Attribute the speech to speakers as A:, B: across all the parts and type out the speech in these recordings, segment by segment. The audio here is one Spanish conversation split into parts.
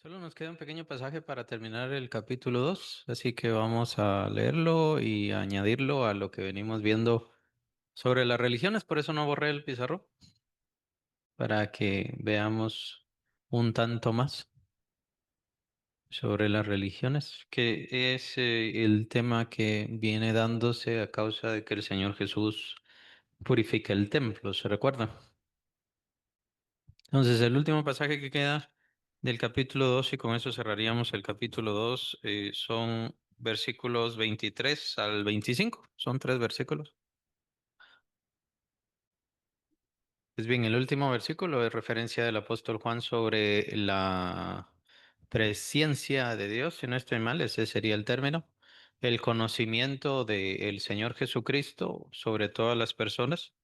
A: Solo nos queda un pequeño pasaje para terminar el capítulo 2, así que vamos a leerlo y añadirlo a lo que venimos viendo sobre las religiones. Por eso no borré el pizarro, para que veamos un tanto más sobre las religiones, que es el tema que viene dándose a causa de que el Señor Jesús purifica el templo, ¿se recuerda? Entonces, el último pasaje que queda del capítulo 2 y con eso cerraríamos el capítulo 2, son versículos 23 al 25. Son tres versículos. Pues bien, el último versículo es referencia del apóstol Juan sobre la presciencia de Dios, si no estoy mal, ese sería el término, el conocimiento del Señor Jesucristo sobre todas las personas.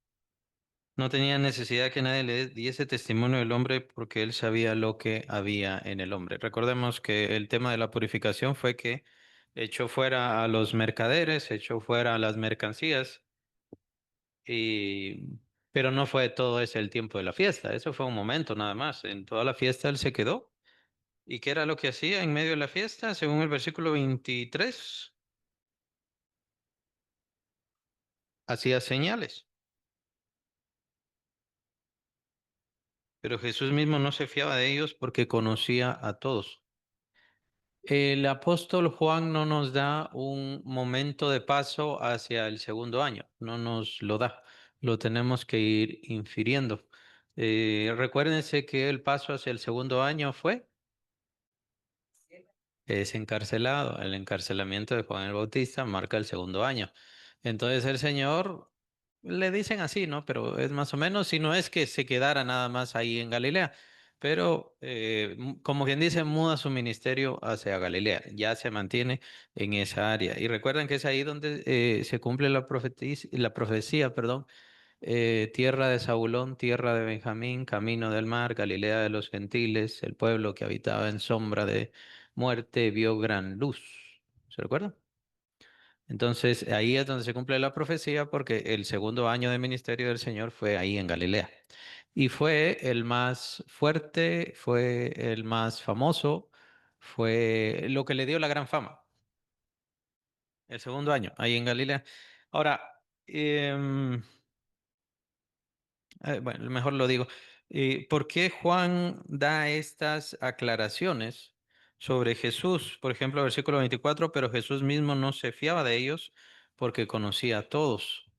A: No tenía necesidad que nadie le diese testimonio del hombre porque él sabía lo que había en el hombre. Recordemos que el tema de la purificación fue que echó fuera a los mercaderes, echó fuera a las mercancías, y... pero no fue todo ese el tiempo de la fiesta, eso fue un momento nada más. En toda la fiesta él se quedó. ¿Y qué era lo que hacía en medio de la fiesta? Según el versículo 23, hacía señales. Pero Jesús mismo no se fiaba de ellos porque conocía a todos. El apóstol Juan no nos da un momento de paso hacia el segundo año, no nos lo da, lo tenemos que ir infiriendo. Recuérdense que el paso hacia el segundo año es encarcelado. El encarcelamiento de Juan el Bautista marca el segundo año. Entonces el Señor, le dicen así, ¿no? Pero es más o menos, si no es que se quedara nada más ahí en Galilea, pero como quien dice, muda su ministerio hacia Galilea, ya se mantiene en esa área. Y recuerden que es ahí donde se cumple la profecía, perdón, tierra de Zabulón, tierra de Benjamín, camino del mar, Galilea de los gentiles, el pueblo que habitaba en sombra de muerte vio gran luz. ¿Se recuerda? Entonces ahí es donde se cumple la profecía porque el segundo año de ministerio del Señor fue ahí en Galilea. Y fue el más fuerte, fue el más famoso, fue lo que le dio la gran fama, el segundo año, ahí en Galilea. Ahora, bueno, mejor lo digo. ¿Por qué Juan da estas aclaraciones sobre Jesús? Por ejemplo, versículo 24, pero Jesús mismo no se fiaba de ellos porque conocía a todos.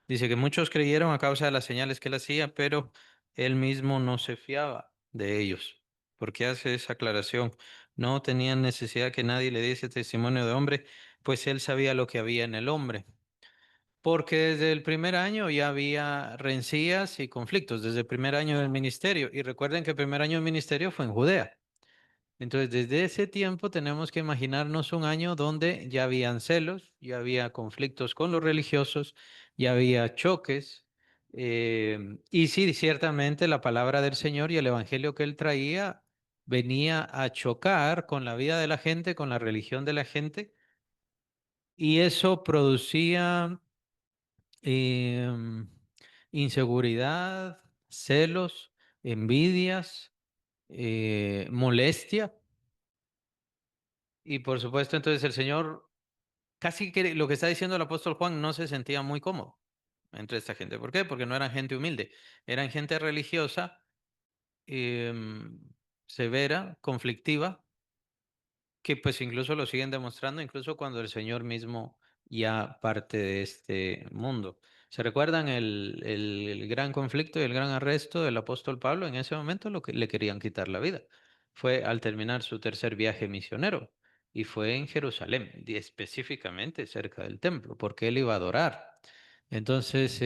A: Dice que muchos creyeron a causa de las señales que él hacía, pero él mismo no se fiaba de ellos. ¿Por qué hace esa aclaración? No tenían necesidad que nadie le diese testimonio de hombre, pues él sabía lo que había en el hombre. Porque desde el primer año ya había rencillas y conflictos, desde el primer año del ministerio. Y recuerden que el primer año del ministerio fue en Judea. Entonces, desde ese tiempo tenemos que imaginarnos un año donde ya habían celos, ya había conflictos con los religiosos, ya había choques. Y sí, ciertamente la palabra del Señor y el evangelio que él traía venía a chocar con la vida de la gente, con la religión de la gente. Y eso producía em, inseguridad, celos, envidias, molestia. Y por supuesto, entonces el Señor, casi que lo que está diciendo el apóstol Juan, no se sentía muy cómodo entre esta gente. ¿Por qué? Porque no eran gente humilde, eran gente religiosa, em, severa, conflictiva, que pues incluso lo siguen demostrando, incluso cuando el Señor mismo ya parte de este mundo. ¿Se recuerdan el gran conflicto y el gran arresto del apóstol Pablo? En ese momento lo que le querían quitar la vida. Fue al terminar su tercer viaje misionero y fue en Jerusalén, y específicamente cerca del templo, porque él iba a adorar. Entonces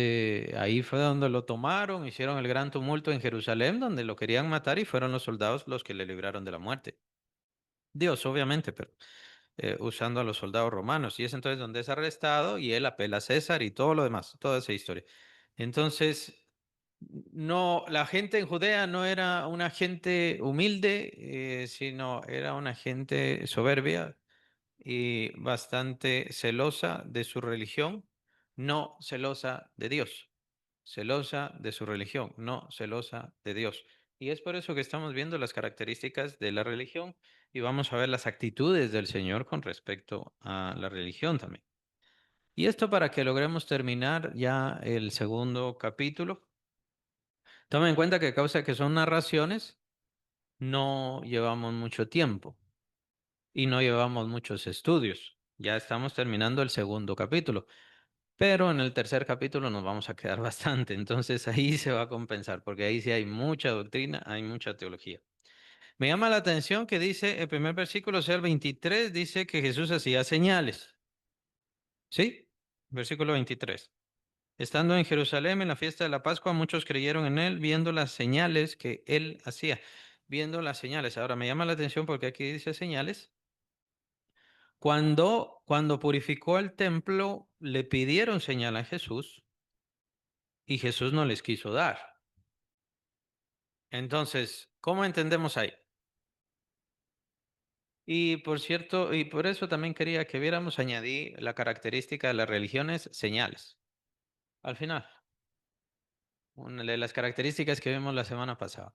A: ahí fue donde lo tomaron, hicieron el gran tumulto en Jerusalén, donde lo querían matar y fueron los soldados los que le libraron de la muerte. Dios, obviamente, pero usando a los soldados romanos. Y es entonces donde es arrestado y él apela a César y todo lo demás, toda esa historia. Entonces, no, la gente en Judea no era una gente humilde, sino era una gente soberbia y bastante celosa de su religión, no celosa de Dios, celosa de su religión, no celosa de Dios. Y es por eso que estamos viendo las características de la religión y vamos a ver las actitudes del Señor con respecto a la religión también. Y esto para que logremos terminar ya el segundo capítulo. Toma en cuenta que a causa de que son narraciones, no llevamos mucho tiempo y no llevamos muchos estudios. Ya estamos terminando el segundo capítulo, pero en el tercer capítulo nos vamos a quedar bastante. Entonces ahí se va a compensar, porque ahí sí hay mucha doctrina, hay mucha teología. Me llama la atención que dice, el primer versículo, o sea, el 23, dice que Jesús hacía señales. ¿Sí? Versículo 23. Estando en Jerusalén en la fiesta de la Pascua, muchos creyeron en él viendo las señales que él hacía. Viendo las señales. Ahora me llama la atención porque aquí dice señales. Cuando purificó el templo, le pidieron señal a Jesús y Jesús no les quiso dar. Entonces, ¿cómo entendemos ahí? Y por cierto, y por eso también quería que viéramos, añadí la característica de las religiones, señales. Al final, una de las características que vimos la semana pasada.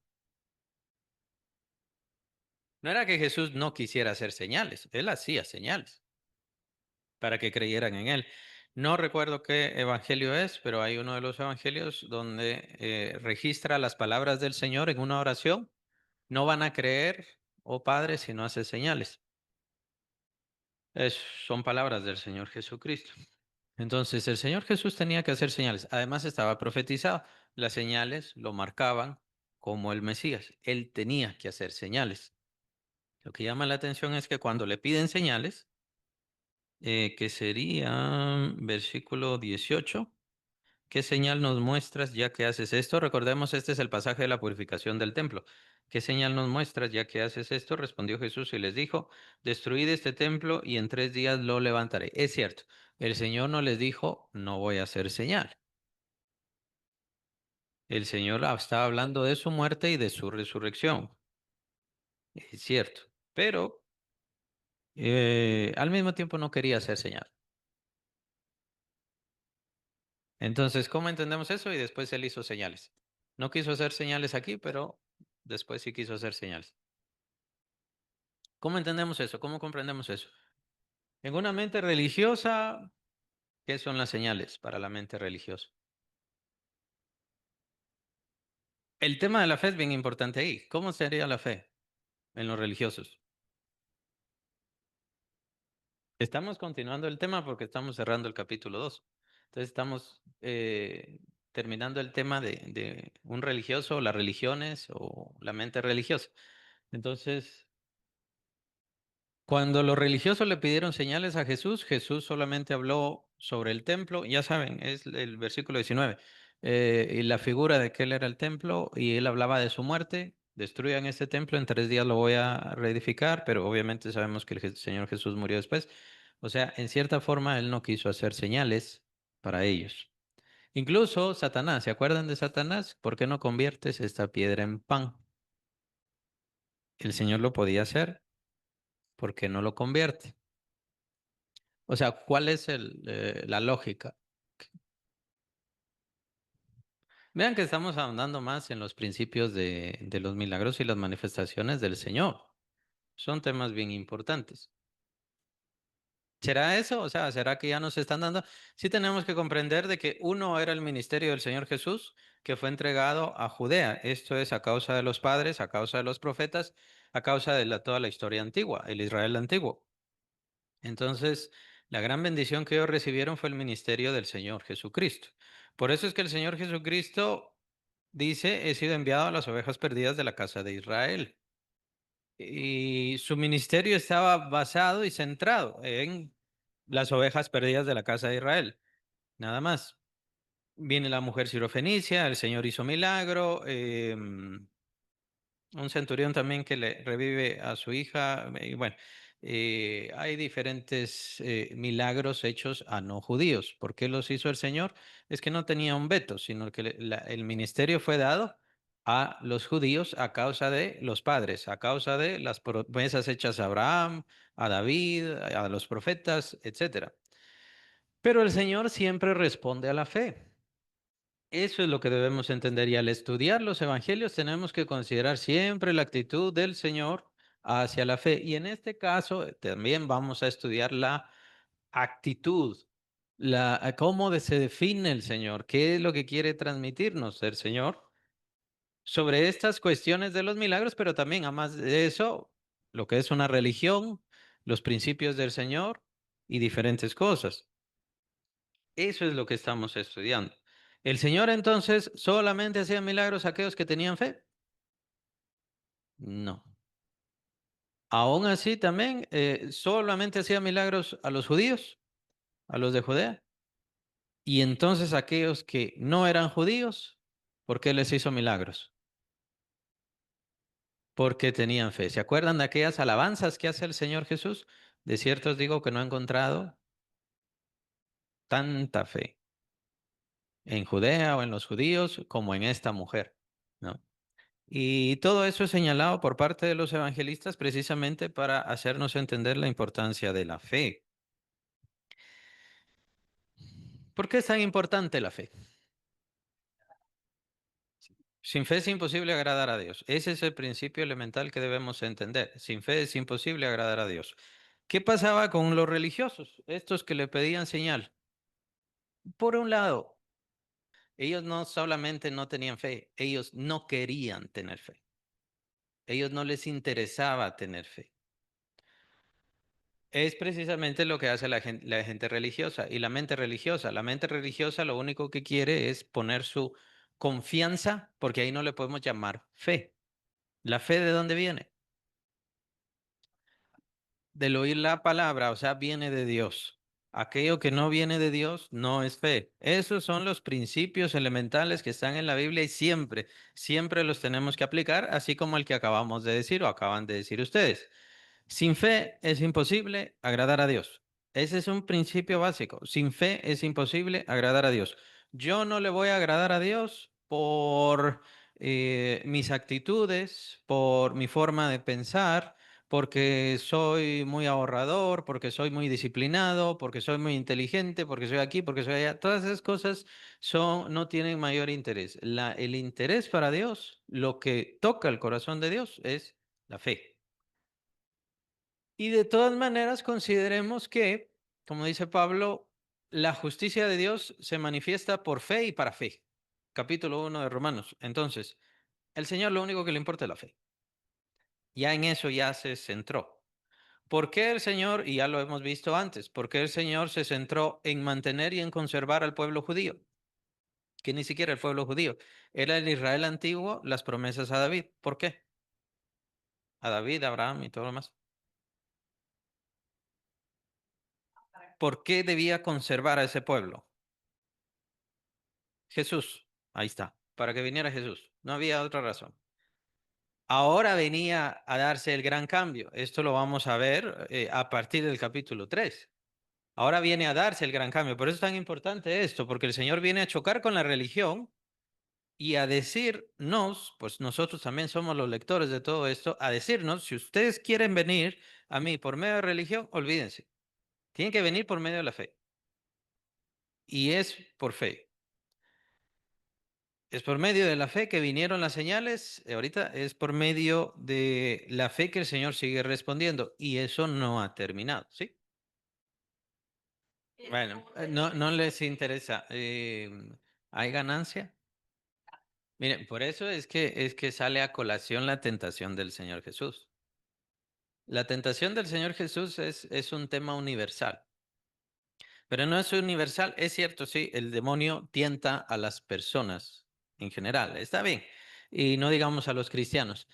A: No era que Jesús no quisiera hacer señales, él hacía señales para que creyeran en él. No recuerdo qué evangelio es, pero hay uno de los evangelios donde registra las palabras del Señor en una oración. No van a creer, oh Padre, si no haces señales. Es- Son palabras del Señor Jesucristo. Entonces el Señor Jesús tenía que hacer señales. Además estaba profetizado. Las señales lo marcaban como el Mesías. Él tenía que hacer señales. Lo que llama la atención es que cuando le piden señales, que sería versículo 18, ¿qué señal nos muestras ya que haces esto? Recordemos, este es el pasaje de la purificación del templo. ¿Qué señal nos muestras ya que haces esto? Respondió Jesús y les dijo, destruid este templo y en 3 días lo levantaré. Es cierto, el Señor no les dijo, no voy a hacer señal. El Señor estaba hablando de su muerte y de su resurrección. Es cierto, pero al mismo tiempo no quería hacer señal. Entonces, ¿cómo entendemos eso? Y después él hizo señales. No quiso hacer señales aquí, pero después sí quiso hacer señales. ¿Cómo entendemos eso? ¿Cómo comprendemos eso? En una mente religiosa, ¿qué son las señales para la mente religiosa? El tema de la fe es bien importante ahí. ¿Cómo sería la fe en los religiosos? Estamos continuando el tema porque estamos cerrando el capítulo 2. Entonces estamos terminando el tema de un religioso, las religiones o la mente religiosa. Entonces, cuando los religiosos le pidieron señales a Jesús, Jesús solamente habló sobre el templo. Ya saben, es el versículo 19. Y la figura de que él era el templo y él hablaba de su muerte. Destruyan este templo, en 3 días lo voy a reedificar, pero obviamente sabemos que el Señor Jesús murió después. O sea, en cierta forma, él no quiso hacer señales para ellos. Incluso Satanás, ¿se acuerdan de Satanás? ¿Por qué no conviertes esta piedra en pan? El Señor lo podía hacer, ¿por qué no lo convierte? O sea, ¿cuál es la lógica? Vean que estamos ahondando más en los principios de los milagros y las manifestaciones del Señor. Son temas bien importantes. ¿Será eso? O sea, ¿será que ya nos están dando? Sí tenemos que comprender de que uno era el ministerio del Señor Jesús que fue entregado a Judea. Esto es a causa de los padres, a causa de los profetas, a causa de toda la historia antigua, el Israel antiguo. Entonces, la gran bendición que ellos recibieron fue el ministerio del Señor Jesucristo. Por eso es que el Señor Jesucristo dice, he sido enviado a las ovejas perdidas de la casa de Israel. Y su ministerio estaba basado y centrado en las ovejas perdidas de la casa de Israel. Nada más. Viene la mujer sirofenicia, el Señor hizo milagro, un centurión también que le revive a su hija. Y bueno, hay diferentes milagros hechos a no judíos. ¿Por qué los hizo el Señor? Es que no tenía un veto, sino que el ministerio fue dado a los judíos a causa de los padres, a causa de las promesas hechas a Abraham, a David, a los profetas, etcétera. Pero el Señor siempre responde a la fe. Eso es lo que debemos entender y al estudiar los evangelios tenemos que considerar siempre la actitud del Señor hacia la fe. Y en este caso también vamos a estudiar la actitud, cómo se define el Señor, qué es lo que quiere transmitirnos el Señor sobre estas cuestiones de los milagros, pero también, además de eso, lo que es una religión, los principios del Señor y diferentes cosas. Eso es lo que estamos estudiando. ¿El Señor entonces solamente hacía milagros a aquellos que tenían fe? No. Aún así también solamente hacía milagros a los judíos, a los de Judea. Y entonces aquellos que no eran judíos, ¿por qué les hizo milagros? Porque tenían fe. ¿Se acuerdan de aquellas alabanzas que hace el Señor Jesús? De cierto os digo que no he encontrado tanta fe en Judea o en los judíos como en esta mujer, ¿no? Y todo eso es señalado por parte de los evangelistas precisamente para hacernos entender la importancia de la fe. ¿Por qué es tan importante la fe? Sin fe es imposible agradar a Dios. Ese es el principio elemental que debemos entender. Sin fe es imposible agradar a Dios. ¿Qué pasaba con los religiosos? Estos que le pedían señal. Por un lado, ellos no solamente no tenían fe, ellos no querían tener fe. Ellos no les interesaba tener fe. Es precisamente lo que hace la gente religiosa y la mente religiosa. La mente religiosa lo único que quiere es poner su confianza, porque ahí no le podemos llamar fe. ¿La fe de dónde viene? Del oír la palabra, o sea, viene de Dios. Aquello que no viene de Dios no es fe. Esos son los principios elementales que están en la Biblia y siempre, siempre los tenemos que aplicar, así como el que acabamos de decir o acaban de decir ustedes. Sin fe es imposible agradar a Dios. Ese es un principio básico. Sin fe es imposible agradar a Dios. Yo no le voy a agradar a Dios por mis actitudes, por mi forma de pensar, porque soy muy ahorrador, porque soy muy disciplinado, porque soy muy inteligente, porque soy aquí, porque soy allá. Todas esas cosas no tienen mayor interés. El interés para Dios, lo que toca el corazón de Dios es la fe. Y de todas maneras, consideremos que, como dice Pablo, la justicia de Dios se manifiesta por fe y para fe. Capítulo 1 de Romanos. Entonces, el Señor lo único que le importa es la fe. Ya en eso ya se centró. ¿Por qué el Señor, y ya lo hemos visto antes, por qué el Señor se centró en mantener y en conservar al pueblo judío? Que ni siquiera el pueblo judío. Era el Israel antiguo, las promesas a David. ¿Por qué? A David, a Abraham y todo lo demás. ¿Por qué debía conservar a ese pueblo? Jesús, ahí está, para que viniera Jesús. No había otra razón. Ahora venía a darse el gran cambio. Esto lo vamos a ver a partir del capítulo 3. Ahora viene a darse el gran cambio. Por eso es tan importante esto, porque el Señor viene a chocar con la religión y a decirnos, pues nosotros también somos los lectores de todo esto, a decirnos, si ustedes quieren venir a mí por medio de religión, olvídense. Tienen que venir por medio de la fe. Y es por fe. Es por medio de la fe que vinieron las señales, ahorita es por medio de la fe que el Señor sigue respondiendo y eso no ha terminado, ¿sí? Bueno, no les interesa. ¿Hay ganancia? Miren, por eso es que sale a colación la tentación del Señor Jesús. La tentación del Señor Jesús es un tema universal, pero no es universal, es cierto, sí, el demonio tienta a las personas en general, está bien, y no digamos a los cristianos.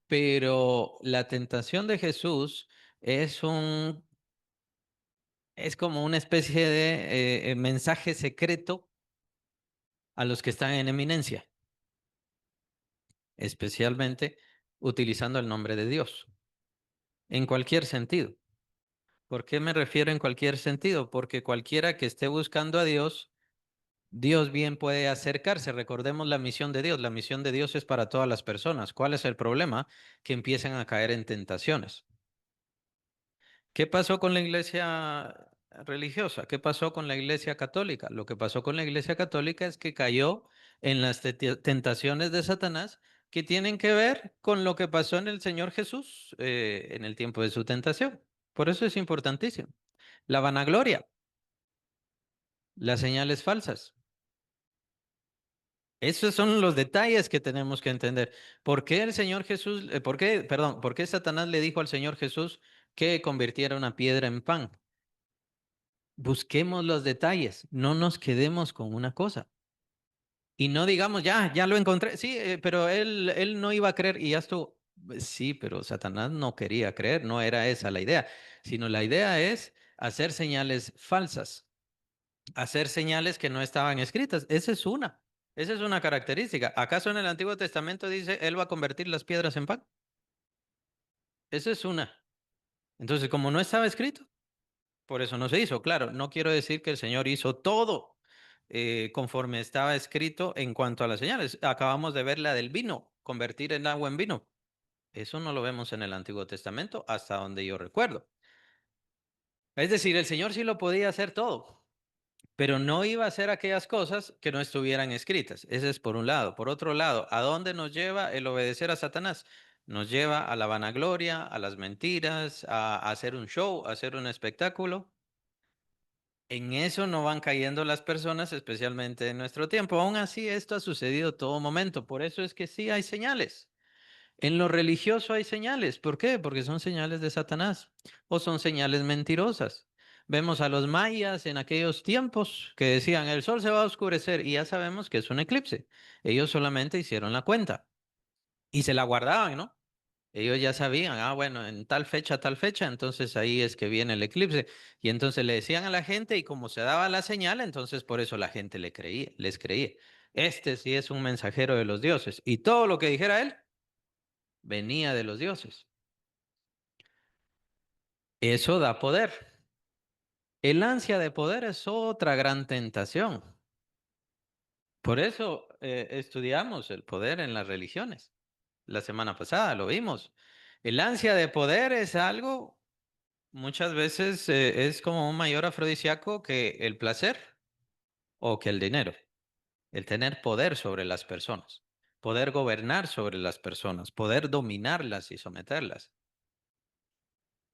A: Pero la tentación de Jesús es es como una especie de mensaje secreto a los que están en eminencia, especialmente utilizando el nombre de Dios, en cualquier sentido. ¿Por qué me refiero en cualquier sentido? Porque cualquiera que esté buscando a Dios, Dios bien puede acercarse. Recordemos la misión de Dios. La misión de Dios es para todas las personas. ¿Cuál es el problema? Que empiezan a caer en tentaciones. ¿Qué pasó con la iglesia religiosa? ¿Qué pasó con la iglesia católica? Lo que pasó con la iglesia católica es que cayó en las tentaciones de Satanás que tienen que ver con lo que pasó en el Señor Jesús en el tiempo de su tentación. Por eso es importantísimo. La vanagloria, las señales falsas. Esos son los detalles que tenemos que entender. ¿Por qué el Señor Jesús, por qué Satanás le dijo al Señor Jesús que convirtiera una piedra en pan? Busquemos los detalles, no nos quedemos con una cosa. Y no digamos, ya lo encontré. Sí, pero él no iba a creer y ya estuvo. Sí, pero Satanás no quería creer, no era esa la idea, sino la idea es hacer señales falsas, hacer señales que no estaban escritas. Esa es una característica. ¿Acaso en el Antiguo Testamento dice, él va a convertir las piedras en pan? Esa es una. Entonces, como no estaba escrito, por eso no se hizo. Claro, no quiero decir que el Señor hizo todo conforme estaba escrito en cuanto a las señales. Acabamos de ver la del vino, convertir el agua en vino. Eso no lo vemos en el Antiguo Testamento hasta donde yo recuerdo. Es decir, el Señor sí lo podía hacer todo, pero no iba a hacer aquellas cosas que no estuvieran escritas. Ese es por un lado. Por otro lado, ¿a dónde nos lleva el obedecer a Satanás? Nos lleva a la vanagloria, a las mentiras, a hacer un show, a hacer un espectáculo. En eso no van cayendo las personas, especialmente en nuestro tiempo. Aún así, esto ha sucedido todo momento. Por eso es que sí hay señales. En lo religioso hay señales. ¿Por qué? Porque son señales de Satanás o son señales mentirosas. Vemos a los mayas en aquellos tiempos que decían el sol se va a oscurecer y ya sabemos que es un eclipse. Ellos solamente hicieron la cuenta y se la guardaban, ¿no? Ellos ya sabían, bueno, en tal fecha, entonces ahí es que viene el eclipse. Y entonces le decían a la gente y como se daba la señal, entonces por eso la gente le creía, les creía. Este sí es un mensajero de los dioses. Y todo lo que dijera él venía de los dioses. Eso da poder. El ansia de poder es otra gran tentación. Por eso estudiamos el poder en las religiones. La semana pasada lo vimos. El ansia de poder es algo, muchas veces es como un mayor afrodisíaco que el placer o que el dinero. El tener poder sobre las personas, poder gobernar sobre las personas, poder dominarlas y someterlas.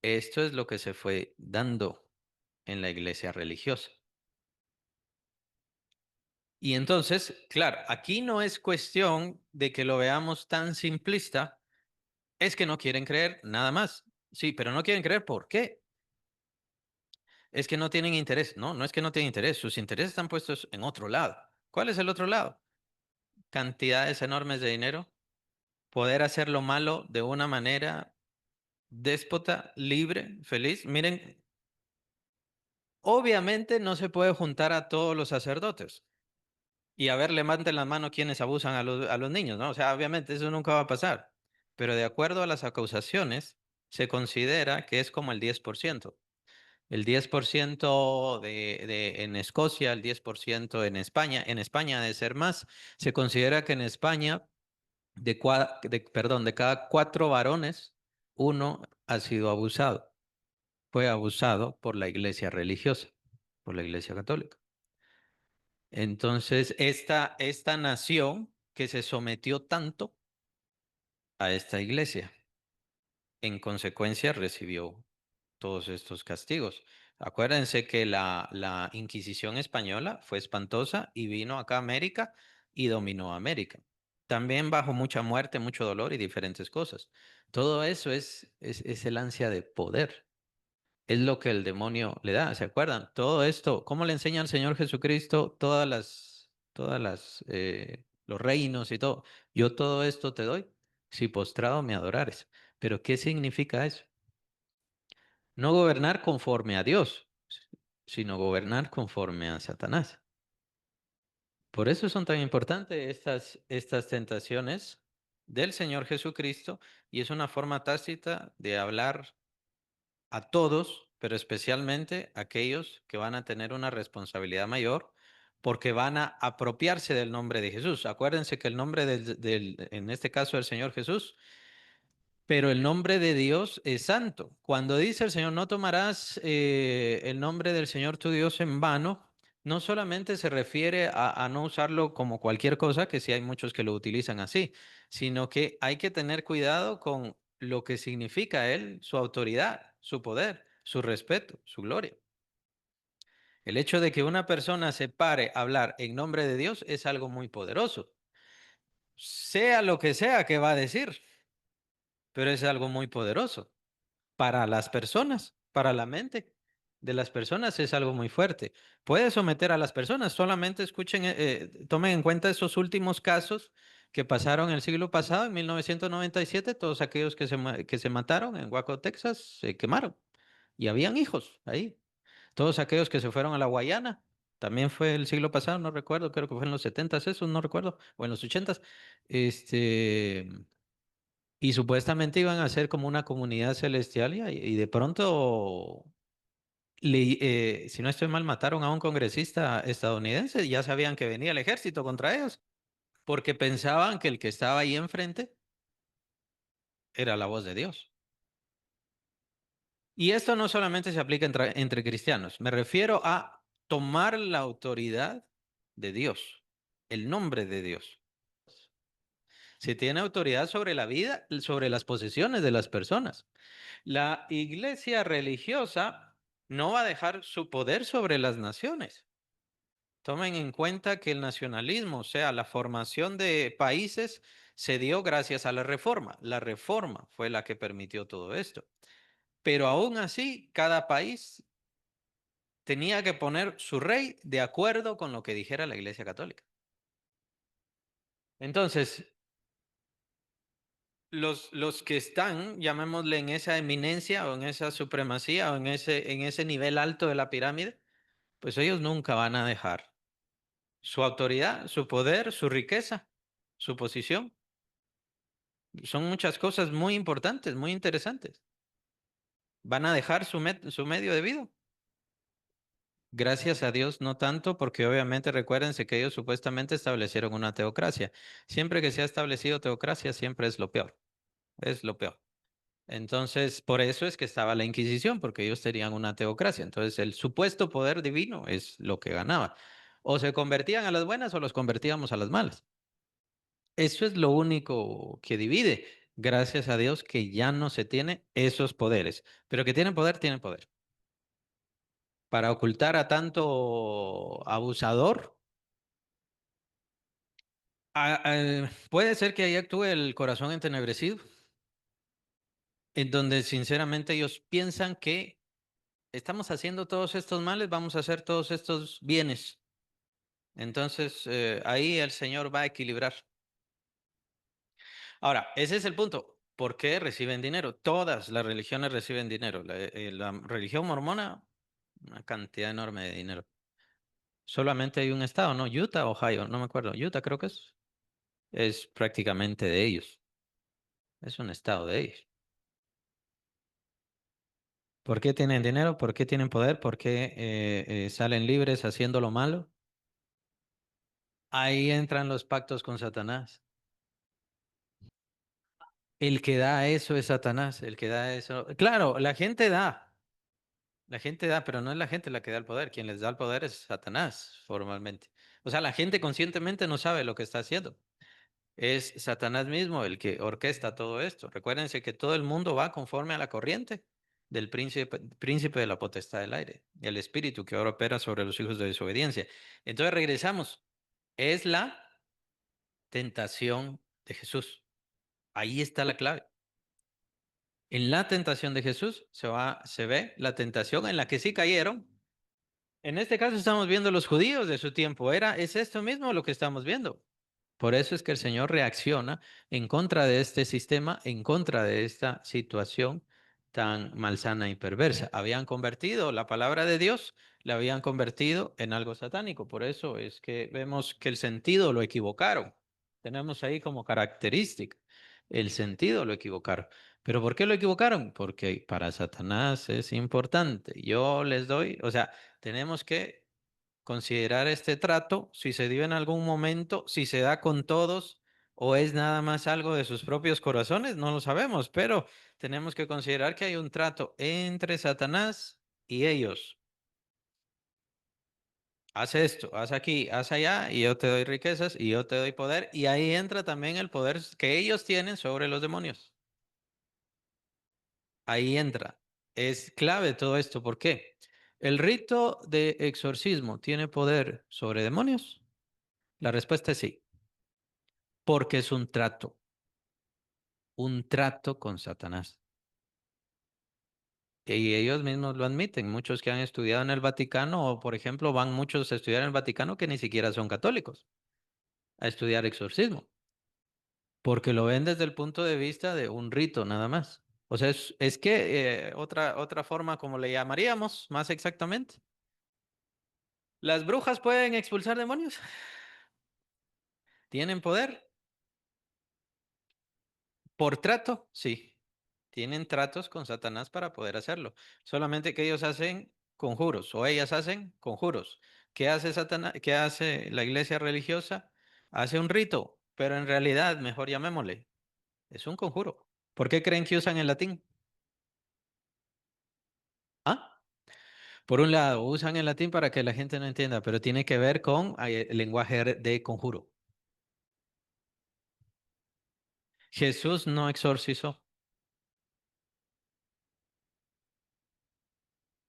A: Esto es lo que se fue dando en la iglesia religiosa. Y entonces, claro, aquí no es cuestión de que lo veamos tan simplista, es que no quieren creer nada más. Sí, pero no quieren creer, ¿por qué? Es que no tienen interés. No, no es que no tienen interés, sus intereses están puestos en otro lado. ¿Cuál es el otro lado? Cantidades enormes de dinero, poder hacer lo malo de una manera déspota, libre, feliz. Miren, obviamente no se puede juntar a todos los sacerdotes. Y a ver, levanten la mano quienes abusan a los niños, ¿no? O sea, obviamente eso nunca va a pasar. Pero de acuerdo a las acusaciones, se considera que es como el 10%. El 10% en Escocia, el 10% en España. En España debe ser más. Se considera que en España, de cada 4 varones, uno ha sido abusado. Fue abusado por la iglesia religiosa, por la iglesia católica. Entonces, esta nación que se sometió tanto a esta iglesia, en consecuencia recibió todos estos castigos. Acuérdense que la Inquisición española fue espantosa y vino acá a América y dominó América. También bajo mucha muerte, mucho dolor y diferentes cosas. Todo eso es el ansia de poder. Es lo que el demonio le da, ¿se acuerdan? Todo esto, ¿cómo le enseña al Señor Jesucristo los reinos y todo? Yo todo esto te doy si postrado me adorares. Pero ¿qué significa eso? No gobernar conforme a Dios, sino gobernar conforme a Satanás. Por eso son tan importantes estas tentaciones del Señor Jesucristo y es una forma tácita de hablar a todos, pero especialmente a aquellos que van a tener una responsabilidad mayor porque van a apropiarse del nombre de Jesús. Acuérdense que el nombre en este caso del Señor Jesús, pero el nombre de Dios es santo. Cuando dice el Señor, no tomarás el nombre del Señor tu Dios en vano, no solamente se refiere a no usarlo como cualquier cosa, que sí hay muchos que lo utilizan así, sino que hay que tener cuidado con lo que significa él, su autoridad, su poder, su respeto, su gloria. El hecho de que una persona se pare a hablar en nombre de Dios es algo muy poderoso, sea lo que sea que va a decir, pero es algo muy poderoso. Para las personas, para la mente de las personas es algo muy fuerte. Puede someter a las personas, solamente escuchen, tomen en cuenta esos últimos casos que pasaron el siglo pasado, en 1997, todos aquellos que se mataron en Waco, Texas, se quemaron y habían hijos ahí. Todos aquellos que se fueron a la Guayana, también fue el siglo pasado, no recuerdo, creo que fue en los 70 eso, no recuerdo, o en los 80. Este, y supuestamente iban a ser como una comunidad celestial y de pronto, si no estoy mal, mataron a un congresista estadounidense y ya sabían que venía el ejército contra ellos, porque pensaban que el que estaba ahí enfrente era la voz de Dios. Y esto no solamente se aplica entre cristianos, me refiero a tomar la autoridad de Dios, el nombre de Dios. Se tiene autoridad sobre la vida, sobre las posesiones de las personas. La iglesia religiosa no va a dejar su poder sobre las naciones. Tomen en cuenta que el nacionalismo, o sea, la formación de países, se dio gracias a la reforma. La reforma fue la que permitió todo esto. Pero aún así, cada país tenía que poner su rey de acuerdo con lo que dijera la Iglesia Católica. Entonces, los que están, llamémosle en esa eminencia o en esa supremacía o en ese nivel alto de la pirámide, pues ellos nunca van a dejar su autoridad, su poder, su riqueza, su posición. Son muchas cosas muy importantes, muy interesantes. Van a dejar su medio de vida. Gracias a Dios, no tanto, porque obviamente recuérdense que ellos supuestamente establecieron una teocracia. Siempre que se ha establecido teocracia, siempre es lo peor. Es lo peor. Entonces, por eso es que estaba la Inquisición, porque ellos tenían una teocracia. Entonces, el supuesto poder divino es lo que ganaba. O se convertían a las buenas o los convertíamos a las malas. Eso es lo único que divide. Gracias a Dios que ya no se tiene esos poderes. Pero que tienen poder, tienen poder. Para ocultar a tanto abusador, puede ser que ahí actúe el corazón entenebrecido, en donde sinceramente ellos piensan que estamos haciendo todos estos males, vamos a hacer todos estos bienes. Entonces, ahí el Señor va a equilibrar. Ahora, ese es el punto. ¿Por qué reciben dinero? Todas las religiones reciben dinero. La religión mormona, una cantidad enorme de dinero. Solamente hay un estado, ¿no? Utah, Ohio, no me acuerdo. Utah creo que es. Es prácticamente de ellos. Es un estado de ellos. ¿Por qué tienen dinero? ¿Por qué tienen poder? ¿Por qué salen libres haciendo lo malo? Ahí entran los pactos con Satanás. El que da eso es Satanás, el que da eso. Claro, la gente da, pero no es la gente la que da el poder. Quien les da el poder es Satanás, formalmente. O sea, la gente conscientemente no sabe lo que está haciendo. Es Satanás mismo el que orquesta todo esto. Recuérdense que todo el mundo va conforme a la corriente del príncipe de la potestad del aire, el espíritu que ahora opera sobre los hijos de desobediencia. Entonces regresamos. Es la tentación de Jesús. Ahí está la clave. En la tentación de Jesús se ve la tentación en la que sí cayeron. En este caso estamos viendo los judíos de su tiempo. Es esto mismo lo que estamos viendo. Por eso es que el Señor reacciona en contra de este sistema, en contra de esta situación tan malsana y perversa. Habían convertido la palabra de Dios, la habían convertido en algo satánico. Por eso es que vemos que el sentido lo equivocaron. Tenemos ahí como característica, el sentido lo equivocaron. ¿Pero por qué lo equivocaron? Porque para Satanás es importante. Yo les doy, o sea, tenemos que considerar este trato, si se dio en algún momento, si se da con todos o es nada más algo de sus propios corazones, no lo sabemos, pero tenemos que considerar que hay un trato entre Satanás y ellos. haz esto, haz aquí, haz allá, y yo te doy riquezas y yo te doy poder. Y ahí entra también el poder que ellos tienen sobre los demonios. Ahí entra. Es clave todo esto. ¿Por qué? ¿El rito de exorcismo tiene poder sobre demonios? La respuesta es sí, porque es un trato con Satanás. Y ellos mismos lo admiten, muchos que han estudiado en el Vaticano, o por ejemplo, van muchos a estudiar en el Vaticano que ni siquiera son católicos, a estudiar exorcismo, porque lo ven desde el punto de vista de un rito nada más. O sea, es que otra forma como le llamaríamos más exactamente. ¿Las brujas pueden expulsar demonios? ¿Tienen poder? ¿Por trato? Sí. Tienen tratos con Satanás para poder hacerlo. Solamente que ellos hacen conjuros o ellas hacen conjuros. ¿Qué hace Satanás? ¿Qué hace la iglesia religiosa? Hace un rito, pero en realidad, mejor llamémosle, es un conjuro. ¿Por qué creen que usan el latín? ¿Ah? Por un lado, usan el latín para que la gente no entienda, pero tiene que ver con el lenguaje de conjuro. Jesús no exorcizó.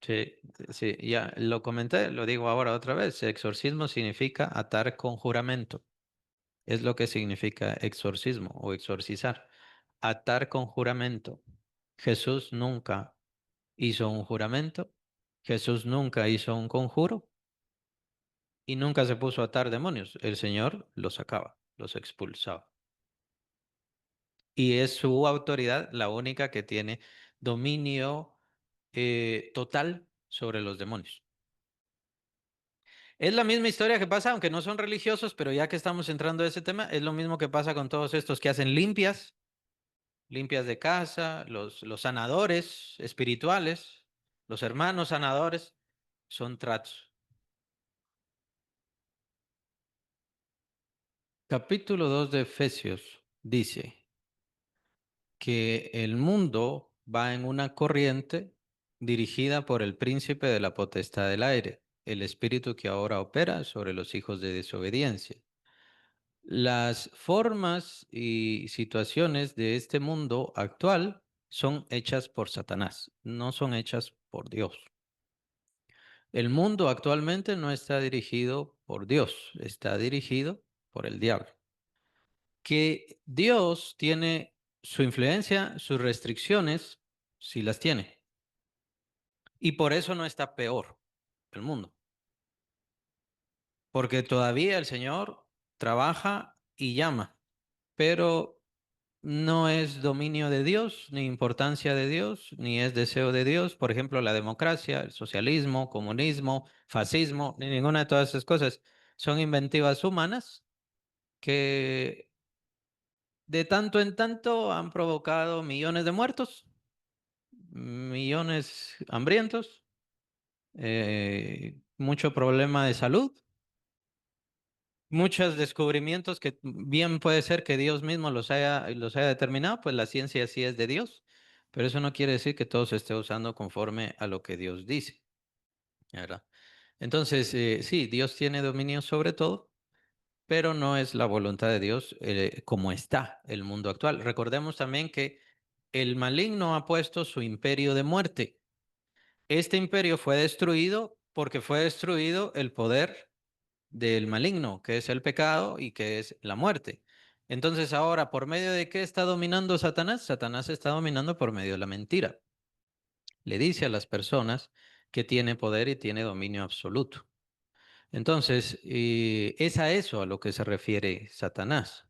A: Sí, sí, ya lo comenté, lo digo ahora otra vez. Exorcismo significa atar con juramento. Es lo que significa exorcismo o exorcizar. Atar con juramento. Jesús nunca hizo un juramento. Jesús nunca hizo un conjuro y nunca se puso a atar demonios. El Señor los sacaba, los expulsaba. Y es su autoridad la única que tiene dominio total sobre los demonios. Es la misma historia que pasa, aunque no son religiosos, pero ya que estamos entrando a ese tema, es lo mismo que pasa con todos estos que hacen limpias, limpias de casa, los sanadores espirituales, los hermanos sanadores, son tratos. Capítulo 2 de Efesios dice que el mundo va en una corriente dirigida por el príncipe de la potestad del aire, el espíritu que ahora opera sobre los hijos de desobediencia. Las formas y situaciones de este mundo actual son hechas por Satanás, no son hechas por Dios. El mundo actualmente no está dirigido por Dios, está dirigido por el diablo. Que Dios tiene su influencia, sus restricciones, sí las tiene. Y por eso no está peor el mundo, porque todavía el Señor trabaja y llama, pero no es dominio de Dios, ni importancia de Dios, ni es deseo de Dios. Por ejemplo, la democracia, el socialismo, comunismo, fascismo, ni ninguna de todas esas cosas son inventivas humanas que de tanto en tanto han provocado millones de muertos, millones hambrientos, mucho problema de salud, muchos descubrimientos que bien puede ser que Dios mismo los haya determinado, pues la ciencia sí es de Dios, pero eso no quiere decir que todo se esté usando conforme a lo que Dios dice, ¿verdad? Entonces, sí, Dios tiene dominio sobre todo, pero no es la voluntad de Dios como está el mundo actual. Recordemos también que el maligno ha puesto su imperio de muerte. Este imperio fue destruido porque fue destruido el poder del maligno, que es el pecado y que es la muerte. Entonces ahora, ¿por medio de qué está dominando Satanás? Satanás está dominando por medio de la mentira. Le dice a las personas que tiene poder y tiene dominio absoluto. Entonces, es a eso a lo que se refiere Satanás.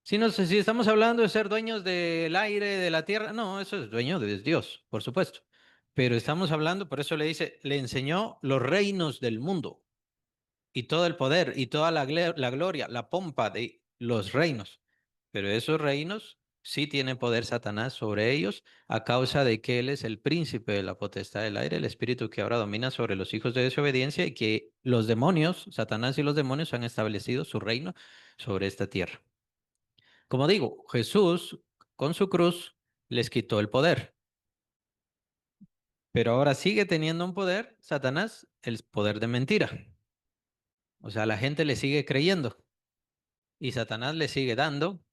A: Si, no, si estamos hablando de ser dueños del aire, de la tierra, no, eso es dueño de Dios, por supuesto. Pero estamos hablando, por eso le dice, le enseñó los reinos del mundo y todo el poder y toda la gloria, la pompa de los reinos. Pero esos reinos sí tiene poder Satanás sobre ellos a causa de que él es el príncipe de la potestad del aire, el espíritu que ahora domina sobre los hijos de desobediencia y que los demonios, Satanás y los demonios han establecido su reino sobre esta tierra. Como digo, Jesús con su cruz les quitó el poder, pero ahora sigue teniendo un poder, Satanás, el poder de mentira. O sea, la gente le sigue creyendo y Satanás le sigue dando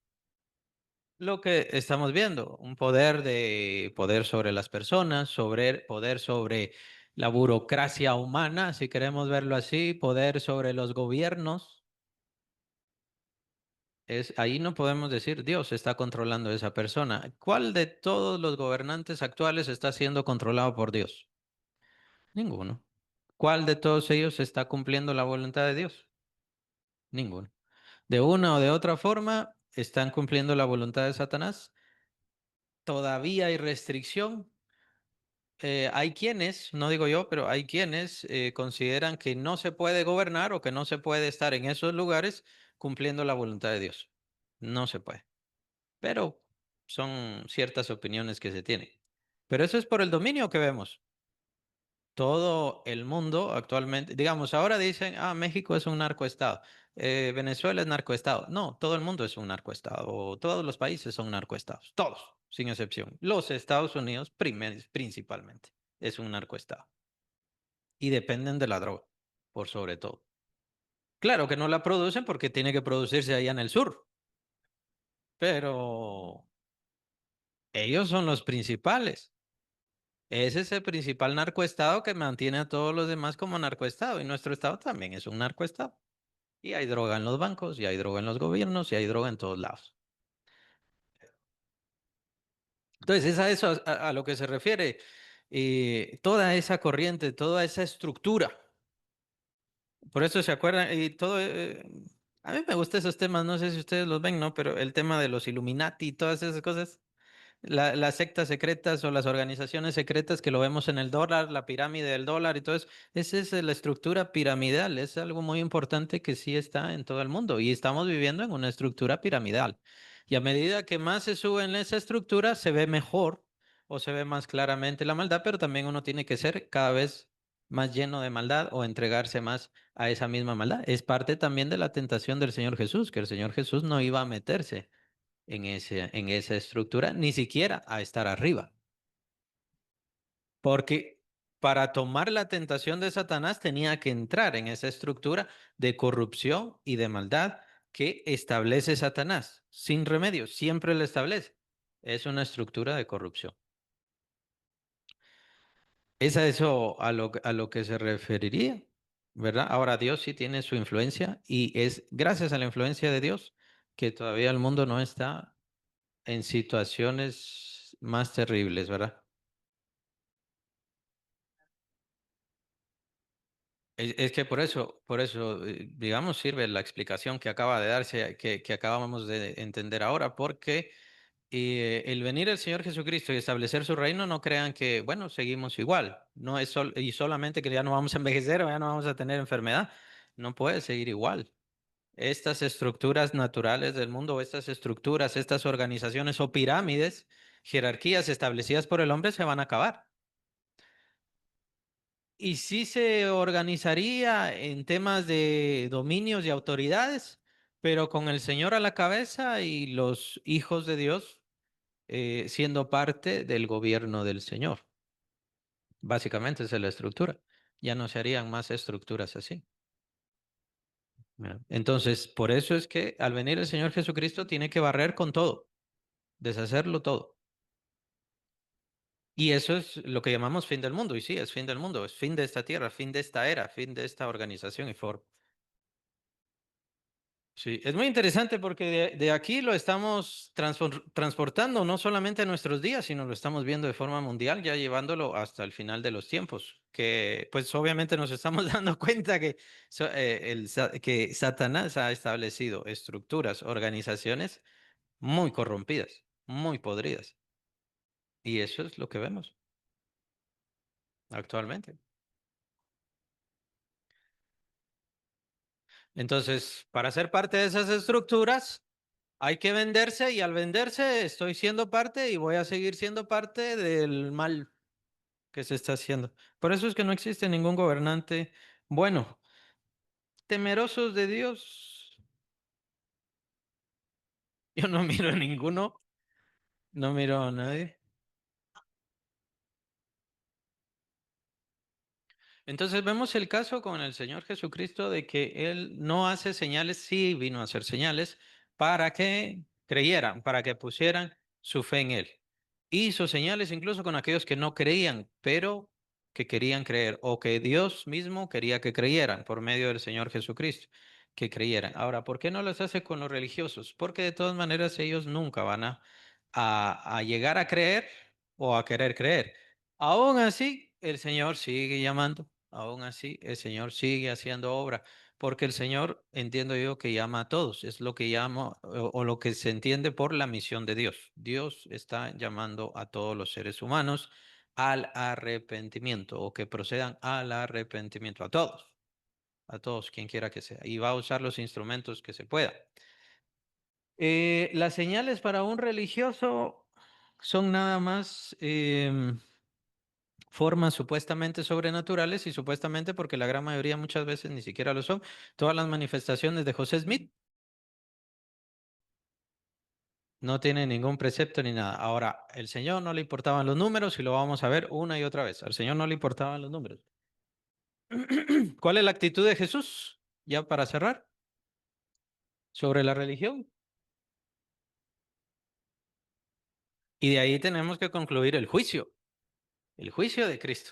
A: lo que estamos viendo, un poder sobre las personas, sobre poder sobre la burocracia humana, si queremos verlo así, poder sobre los gobiernos. Ahí no podemos decir Dios está controlando a esa persona. ¿Cuál de todos los gobernantes actuales está siendo controlado por Dios? Ninguno. ¿Cuál de todos ellos está cumpliendo la voluntad de Dios? Ninguno. De una o de otra forma, están cumpliendo la voluntad de Satanás. Todavía hay restricción. Hay quienes, no digo yo, pero hay quienes consideran que no se puede gobernar o que no se puede estar en esos lugares cumpliendo la voluntad de Dios. No se puede. Pero son ciertas opiniones que se tienen. Pero eso es por el dominio que vemos. Todo el mundo actualmente, digamos, ahora dicen, ah, México es un narcoestado, Venezuela es narcoestado. No, todo el mundo es un narcoestado, o todos los países son narcoestados, todos, sin excepción. Los Estados Unidos principalmente es un narcoestado y dependen de la droga, por sobre todo. Claro que no la producen porque tiene que producirse allá en el sur, pero ellos son los principales. Ese es el principal narcoestado que mantiene a todos los demás como narcoestado y nuestro estado también es un narcoestado. Y hay droga en los bancos, y hay droga en los gobiernos, y hay droga en todos lados. Entonces, es a eso a lo que se refiere toda esa corriente, toda esa estructura. Por eso se acuerdan, y todo, a mí me gustan esos temas, no sé si ustedes los ven, ¿no? Pero el tema de los Illuminati y todas esas cosas. Las sectas secretas o las organizaciones secretas que lo vemos en el dólar, la pirámide del dólar y todo eso, esa es la estructura piramidal, es algo muy importante que sí está en todo el mundo y estamos viviendo en una estructura piramidal. Y a medida que más se sube en esa estructura, se ve mejor o se ve más claramente la maldad, pero también uno tiene que ser cada vez más lleno de maldad o entregarse más a esa misma maldad. Es parte también de la tentación del Señor Jesús, que el Señor Jesús no iba a meterse en esa estructura, ni siquiera a estar arriba. Porque para tomar la tentación de Satanás tenía que entrar en esa estructura de corrupción y de maldad que establece Satanás. Sin remedio, siempre lo establece. Es una estructura de corrupción. Es a eso a lo que se referiría, ¿verdad? Ahora Dios sí tiene su influencia y es gracias a la influencia de Dios que todavía el mundo no está en situaciones más terribles, ¿verdad? Es que por eso, digamos, sirve la explicación que acaba de darse, que acabamos de entender ahora, porque el venir del Señor Jesucristo y establecer su reino, no crean que, bueno, seguimos igual, no es y solamente que ya no vamos a envejecer o ya no vamos a tener enfermedad, no puede seguir igual. Estas estructuras naturales del mundo, estas estructuras, estas organizaciones o pirámides, jerarquías establecidas por el hombre se van a acabar. Y sí se organizaría en temas de dominios y autoridades, pero con el Señor a la cabeza y los hijos de Dios siendo parte del gobierno del Señor. Básicamente esa es la estructura. Ya no se harían más estructuras así. ¿Verdad? Entonces, por eso es que al venir el Señor Jesucristo tiene que barrer con todo, deshacerlo todo. Y eso es lo que llamamos fin del mundo. Y sí, es fin del mundo, es fin de esta tierra, fin de esta era, fin de esta organización y forma. Sí, es muy interesante porque de aquí lo estamos transportando no solamente a nuestros días, sino lo estamos viendo de forma mundial, ya llevándolo hasta el final de los tiempos, que pues obviamente nos estamos dando cuenta que, que Satanás ha establecido estructuras, organizaciones muy corrompidas, muy podridas, y eso es lo que vemos actualmente. Entonces, para ser parte de esas estructuras, hay que venderse y al venderse estoy siendo parte y voy a seguir siendo parte del mal que se está haciendo. Por eso es que no existe ningún gobernante bueno. Temerosos de Dios, yo no miro a ninguno, no miro a nadie. Entonces vemos el caso con el Señor Jesucristo de que Él no hace señales, sí vino a hacer señales para que creyeran, para que pusieran su fe en Él. Hizo señales incluso con aquellos que no creían, pero que querían creer, o que Dios mismo quería que creyeran por medio del Señor Jesucristo, que creyeran. Ahora, ¿por qué no las hace con los religiosos? Porque de todas maneras ellos nunca van a llegar a creer o a querer creer. Aún así, el Señor sigue llamando. Aún así, el Señor sigue haciendo obra, porque el Señor, entiendo yo, que llama a todos. Es lo que llama o lo que se entiende por la misión de Dios. Dios está llamando a todos los seres humanos al arrepentimiento o que procedan al arrepentimiento, a todos, quien quiera que sea, y va a usar los instrumentos que se pueda. Las señales para un religioso son nada más formas supuestamente sobrenaturales y supuestamente porque la gran mayoría muchas veces ni siquiera lo son. Todas las manifestaciones de José Smith no tienen ningún precepto ni nada. Ahora, el Señor no le importaban los números y lo vamos a ver una y otra vez. Al Señor no le importaban los números. ¿Cuál es la actitud de Jesús? Ya para cerrar, sobre la religión. Y de ahí tenemos que concluir el juicio de Cristo.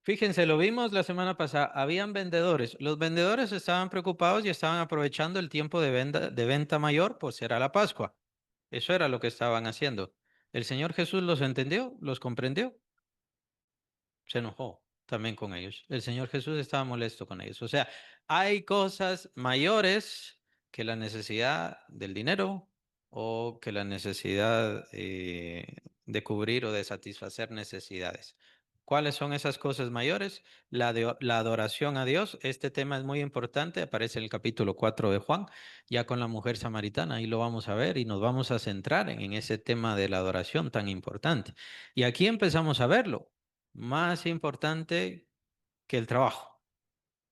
A: Fíjense, lo vimos la semana pasada, habían vendedores. Los vendedores estaban preocupados y estaban aprovechando el tiempo de venta mayor, pues era la Pascua. Eso era lo que estaban haciendo. El Señor Jesús los entendió, los comprendió, se enojó también con ellos. El Señor Jesús estaba molesto con ellos. O sea, hay cosas mayores que la necesidad del dinero o que la necesidad de cubrir o de satisfacer necesidades. ¿Cuáles son esas cosas mayores? La adoración a Dios. Este tema es muy importante. Aparece en el capítulo 4 de Juan, ya con la mujer samaritana. Ahí lo vamos a ver y nos vamos a centrar en ese tema de la adoración tan importante. Y aquí empezamos a verlo más importante que el trabajo.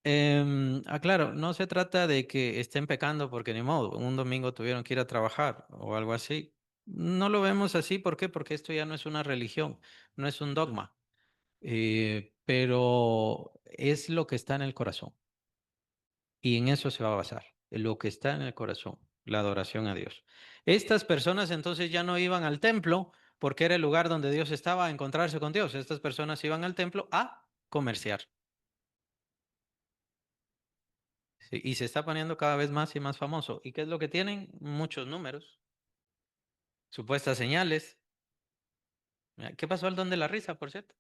A: Claro, no se trata de que estén pecando porque ni modo, un domingo tuvieron que ir a trabajar o algo así. No lo vemos así, ¿por qué? Porque esto ya no es una religión, no es un dogma, pero es lo que está en el corazón y en eso se va a basar, en lo que está en el corazón, la adoración a Dios. Estas personas entonces ya no iban al templo porque era el lugar donde Dios estaba a encontrarse con Dios. Estas personas iban al templo a comerciar. Sí, y se está poniendo cada vez más y más famoso. ¿Y qué es lo que tienen? Muchos números, supuestas señales. Mira, ¿qué pasó al don de la risa, por cierto?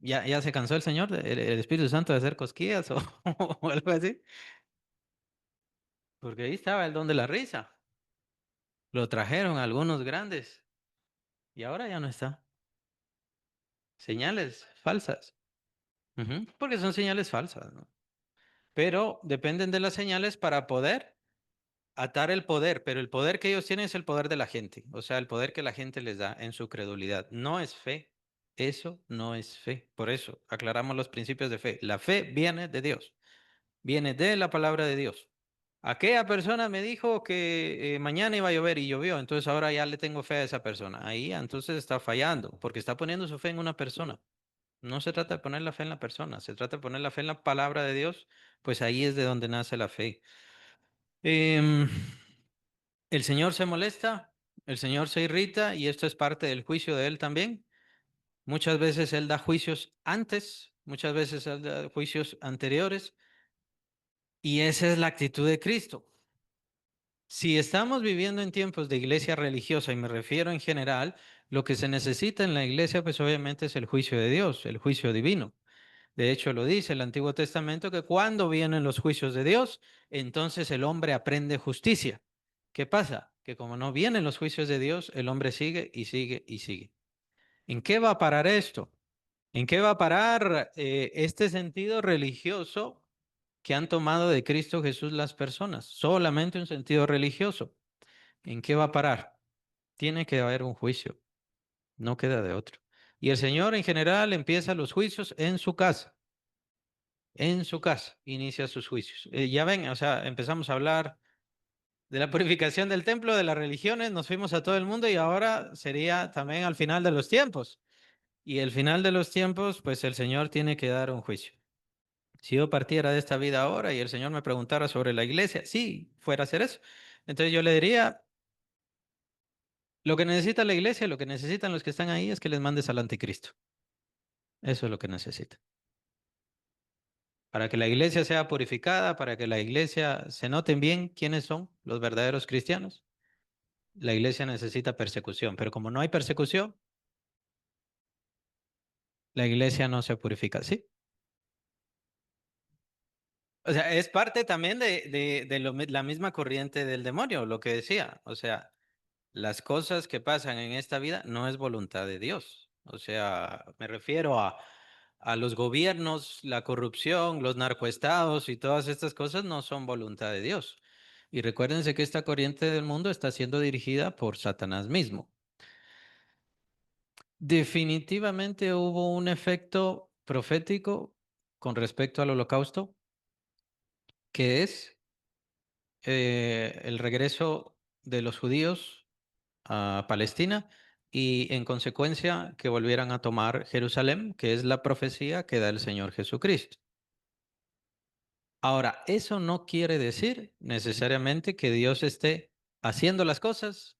A: ¿Ya se cansó el Señor, el Espíritu Santo de hacer cosquillas o, o algo así? Porque ahí estaba el don de la risa. Lo trajeron algunos grandes y ahora ya no está. Señales falsas. Ujú, porque son señales falsas, ¿no? Pero dependen de las señales para poder atar el poder, pero el poder que ellos tienen es el poder de la gente, o sea, el poder que la gente les da en su credulidad. No es fe, eso no es fe. Por eso aclaramos los principios de fe. La fe viene de Dios, viene de la palabra de Dios. Aquella persona me dijo que mañana iba a llover y llovió, entonces ahora ya le tengo fe a esa persona. Ahí entonces está fallando, porque está poniendo su fe en una persona. No se trata de poner la fe en la persona, se trata de poner la fe en la palabra de Dios, pues ahí es de donde nace la fe. Em, el Señor se molesta, el Señor se irrita y esto es parte del juicio de Él también. Muchas veces Él da juicios antes, muchas veces Él da juicios anteriores y esa es la actitud de Cristo. Si estamos viviendo en tiempos de iglesia religiosa, y me refiero en general, lo que se necesita en la iglesia, pues obviamente es el juicio de Dios, el juicio divino. De hecho, lo dice el Antiguo Testamento que cuando vienen los juicios de Dios, entonces el hombre aprende justicia. ¿Qué pasa? Que como no vienen los juicios de Dios, el hombre sigue y sigue y sigue. ¿En qué va a parar esto? ¿En qué va a parar este sentido religioso que han tomado de Cristo Jesús las personas? Solamente un sentido religioso. ¿En qué va a parar? Tiene que haber un juicio, no queda de otro. Y el Señor en general empieza los juicios en su casa, inicia sus juicios. Ya ven, o sea, empezamos a hablar De la purificación del templo, de las religiones, nos fuimos a todo el mundo y ahora sería también al final de los tiempos. Y el final de los tiempos, pues el Señor tiene que dar un juicio. Si yo partiera de esta vida ahora y el Señor me preguntara sobre la iglesia, sí, fuera a hacer eso. Entonces yo le diría, lo que necesita la iglesia, lo que necesitan los que están ahí es que les mandes al anticristo. Eso es lo que necesita. Para que la iglesia sea purificada, para que la iglesia se noten bien quiénes son los verdaderos cristianos, la iglesia necesita persecución. Pero como no hay persecución, la iglesia no se purifica. Sí. O sea, es parte también de la misma corriente del demonio, lo que decía. O sea, las cosas que pasan en esta vida no es voluntad de Dios. O sea, me refiero a los gobiernos, la corrupción, los narcoestados y todas estas cosas no son voluntad de Dios. Y recuérdense que esta corriente del mundo está siendo dirigida por Satanás mismo. Definitivamente hubo un efecto profético con respecto al holocausto, que es el regreso de los judíos a Palestina y en consecuencia que volvieran a tomar Jerusalén, que es la profecía que da el Señor Jesucristo. Ahora, eso no quiere decir necesariamente que Dios esté haciendo las cosas,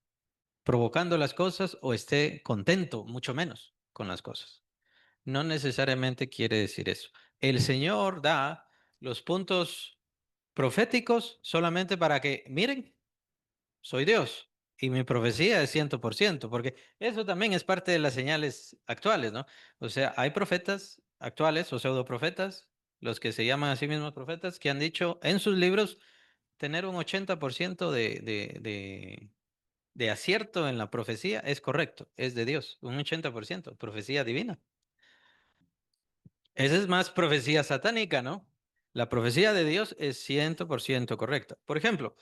A: provocando las cosas o esté contento, mucho menos con las cosas. No necesariamente quiere decir eso. El Señor da los puntos proféticos solamente para que, miren, soy Dios y mi profecía es 100%, porque eso también es parte de las señales actuales, ¿no? O sea, hay profetas actuales o pseudoprofetas, los que se llaman a sí mismos profetas, que han dicho en sus libros tener un 80% de acierto en la profecía es correcto, es de Dios, un 80%, profecía divina. Esa es más profecía satánica, ¿no? La profecía de Dios es 100% correcta. Por ejemplo,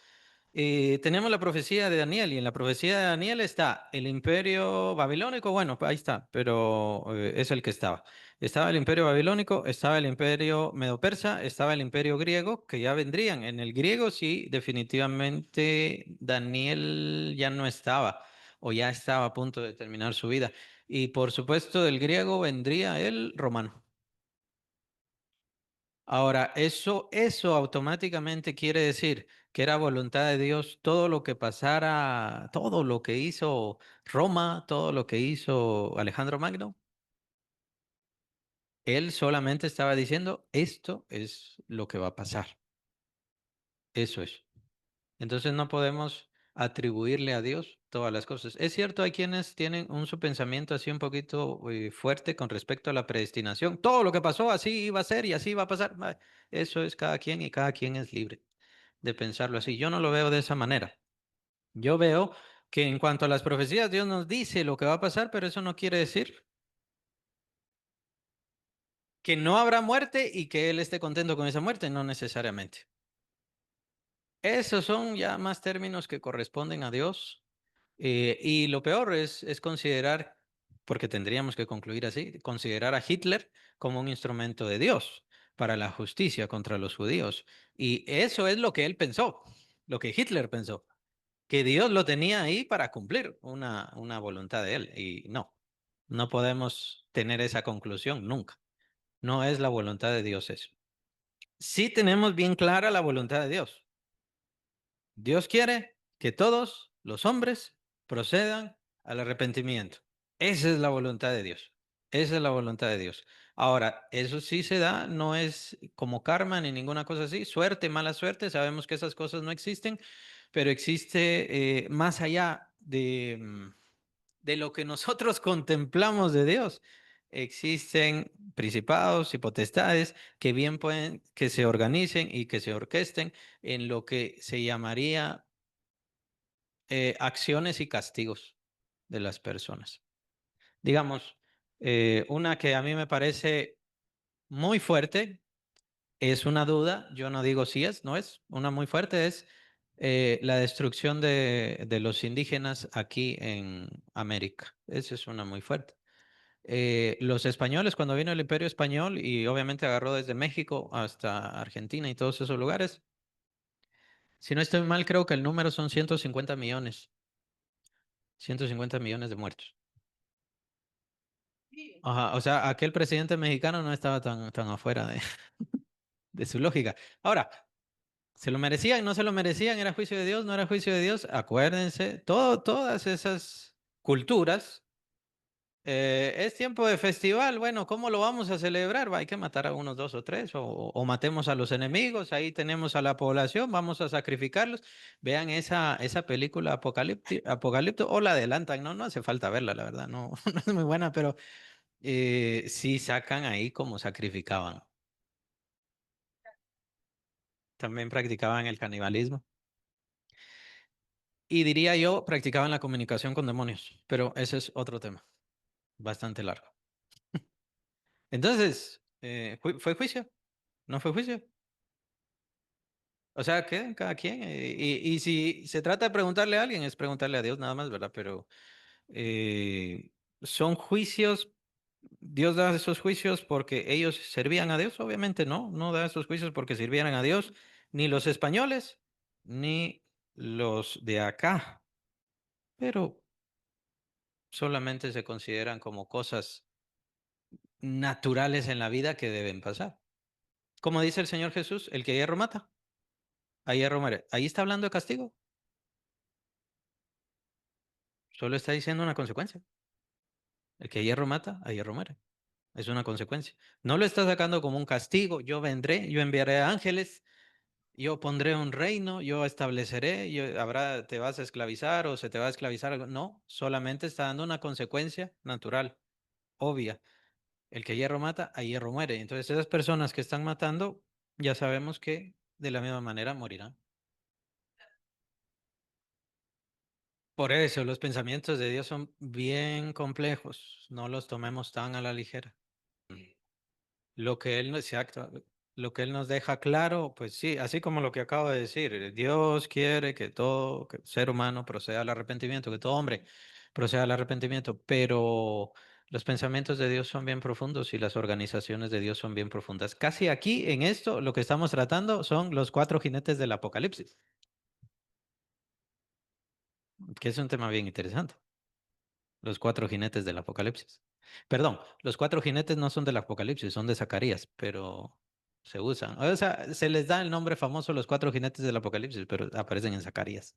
A: tenemos la profecía de Daniel y en la profecía de Daniel está el imperio babilónico, bueno, ahí está, pero es el que estaba. Estaba el imperio babilónico, estaba el imperio medo-persa, estaba el imperio griego, que ya vendrían. En el griego sí, definitivamente Daniel ya no estaba o ya estaba a punto de terminar su vida. Y por supuesto del griego vendría el romano. Ahora, eso automáticamente quiere decir que era voluntad de Dios todo lo que pasara, todo lo que hizo Roma, todo lo que hizo Alejandro Magno. Él solamente estaba diciendo, esto es lo que va a pasar. Eso es. Entonces no podemos atribuirle a Dios todas las cosas. Es cierto, hay quienes tienen un su pensamiento así un poquito fuerte con respecto a la predestinación. Todo lo que pasó así iba a ser y así va a pasar. Eso es cada quien y cada quien es libre de pensarlo así. Yo no lo veo de esa manera. Yo veo que en cuanto a las profecías, Dios nos dice lo que va a pasar, pero eso no quiere decir que no habrá muerte y que Él esté contento con esa muerte, no necesariamente. Esos son ya más términos que corresponden a Dios. Y lo peor es considerar, porque tendríamos que concluir así, considerar a Hitler como un instrumento de Dios para la justicia contra los judíos. Y eso es lo que él pensó, lo que Hitler pensó, que Dios lo tenía ahí para cumplir una voluntad de él. Y no, no podemos tener esa conclusión nunca. No es la voluntad de Dios eso. Sí tenemos bien clara la voluntad de Dios. Dios quiere que todos los hombres procedan al arrepentimiento. Esa es la voluntad de Dios. Esa es la voluntad de Dios. Ahora, eso sí se da, no es como karma ni ninguna cosa así. Suerte, mala suerte, sabemos que esas cosas no existen, pero existe más allá de lo que nosotros contemplamos de Dios. Existen principados y potestades que bien pueden que se organicen y que se orquesten en lo que se llamaría acciones y castigos de las personas. Digamos, una que a mí me parece muy fuerte es una duda, yo no digo si es, no es, una muy fuerte es la destrucción de los indígenas aquí en América. Esa es una muy fuerte. Los españoles, cuando vino el Imperio Español y obviamente agarró desde México hasta Argentina y todos esos lugares, Si no estoy mal, creo que el número son 150 millones. 150 millones de muertos. Ajá, o sea, aquel presidente mexicano no estaba tan afuera de su lógica. Ahora, ¿se lo merecían? ¿No se lo merecían? ¿Era juicio de Dios? ¿No era juicio de Dios? Acuérdense, todas esas culturas. Es tiempo de festival. Bueno, ¿cómo lo vamos a celebrar? Va, hay que matar a unos dos o tres, o matemos a los enemigos. Ahí tenemos a la población, vamos a sacrificarlos. Vean esa película Apocalipto, o la adelantan, no hace falta verla, la verdad, no, no es muy buena, pero sí sacan ahí cómo sacrificaban. También practicaban el canibalismo. Y diría yo, practicaban la comunicación con demonios, pero ese es otro tema, bastante largo. Entonces, ¿fue juicio? ¿No fue juicio? O sea, que cada quien. Y si se trata de preguntarle a alguien, es preguntarle a Dios nada más, ¿verdad? Pero eh, son juicios. Dios da esos juicios porque ellos servían a Dios, obviamente no da esos juicios porque sirvieran a Dios, ni los españoles, ni los de acá, pero solamente se consideran como cosas naturales en la vida que deben pasar. Como dice el Señor Jesús, el que hierro mata, a hierro muere. Ahí está hablando de castigo, solo está diciendo una consecuencia. El que a hierro mata, a hierro muere. Es una consecuencia. No lo está sacando como un castigo. Yo vendré, yo enviaré ángeles, yo pondré un reino, yo estableceré, te vas a esclavizar o se te va a esclavizar algo. No, solamente está dando una consecuencia natural, obvia. El que a hierro mata, a hierro muere. Entonces esas personas que están matando, ya sabemos que de la misma manera morirán. Por eso los pensamientos de Dios son bien complejos. No los tomemos tan a la ligera. Lo que él, exacto, lo que él nos deja claro, pues sí, así como lo que acabo de decir, Dios quiere que todo ser humano proceda al arrepentimiento, que todo hombre proceda al arrepentimiento, pero los pensamientos de Dios son bien profundos y las organizaciones de Dios son bien profundas. Casi aquí en esto lo que estamos tratando son los cuatro jinetes del Apocalipsis, que es un tema bien interesante. Los cuatro jinetes del Apocalipsis. Perdón, los cuatro jinetes no son del Apocalipsis, son de Zacarías, pero se usan. O sea, se les da el nombre famoso los cuatro jinetes del Apocalipsis, pero aparecen en Zacarías.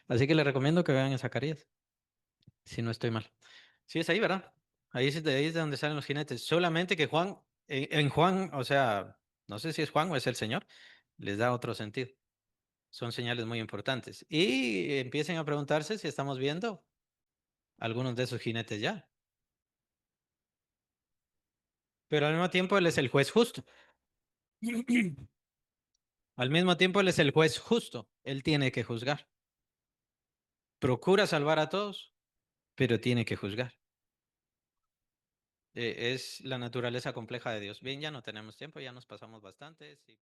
A: Así que les recomiendo que vean en Zacarías, si no estoy mal. Sí, es ahí, ¿verdad? Ahí es de donde salen los jinetes. Solamente que Juan, en Juan, o sea, no sé si es Juan o es el Señor, les da otro sentido. Son señales muy importantes. Y empiecen a preguntarse si estamos viendo algunos de esos jinetes ya. Pero al mismo tiempo él es el juez justo. Al mismo tiempo él es el juez justo. Él tiene que juzgar. Procura salvar a todos, pero tiene que juzgar. Es la naturaleza compleja de Dios. Bien, ya no tenemos tiempo, ya nos pasamos bastante. Sí.